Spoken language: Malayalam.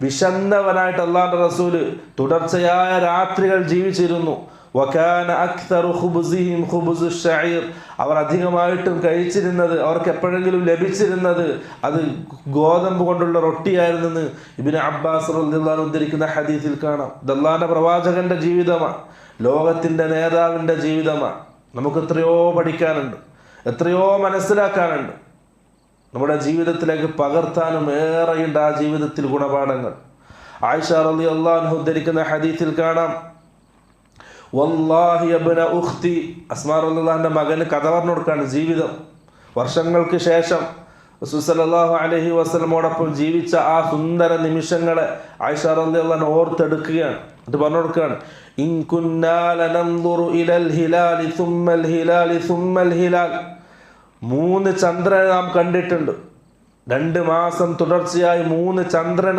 വിശന്നവനായിട്ട് അള്ളാഹുവിന്റെ റസൂല് തുടർച്ചയായ രാത്രികൾ ജീവിച്ചിരുന്നു. വകാന അക്തറു ഖുബ്സിഹിം ഖുബ്സു ശഈർ, അവർ അധികമായിട്ടും കഴിച്ചിരുന്നത്, അവർക്ക് എപ്പോഴെങ്കിലും ലഭിച്ചിരുന്നത് അത് ഗോതമ്പ് കൊണ്ടുള്ള റൊട്ടിയായിരുന്നെന്ന് ഇബ്നു അബ്ബാസ് റളിയല്ലാഹു അൻഹു ഉദ്ധരിക്കുന്ന ഹദീസിൽ കാണാം. ഇത് അള്ളാഹുവിന്റെ പ്രവാചകന്റെ ജീവിതമാണ്, ലോകത്തിന്റെ നേതാവിന്റെ ജീവിതമാണ്. നമുക്ക് എത്രയോ പഠിക്കാനുണ്ട്, എത്രയോ മനസ്സിലാക്കാനുണ്ട്, നമ്മുടെ ജീവിതത്തിലേക്ക് പകർത്താനും ഏറെയുണ്ട്. ആ ജീവിതത്തിൽ ഗുണപാഠങ്ങൾ. ആയിഷ റളിയല്ലാഹു അൻഹ ഉദ്ധരിക്കുന്ന ഹദീസിൽ കാണാം, വല്ലാഹി യബ്ന ഉഖ്തി, അസ്മാ റളിയല്ലാഹു അൻഹയുടെ മകന് കഥ പറഞ്ഞു കൊടുക്കുകയാണ് ജീവിതം. വർഷങ്ങൾക്ക് ശേഷം റസൂൽ സല്ലല്ലാഹു അലൈഹി വസല്ലമയോടൊപ്പം ജീവിച്ച ആ സുന്ദര നിമിഷങ്ങളെ ആയിഷ റളിയല്ലാഹു അൻഹ ഓർത്തെടുക്കുകയാണ്. എന്നിട്ട് പറഞ്ഞു കൊടുക്കുകയാണ്, ഇൻ കുന്നാ ലനൻദുറു ഇലൽ ഹിലാലി സുമ്മൽ ഹിലാലി സുമ്മൽ ഹിലാൽ, 3 ചന്ദ്രനെ നാം കണ്ടിട്ടുണ്ട്. 2 മാസം തുടർച്ചയായി 3 ചന്ദ്രനെ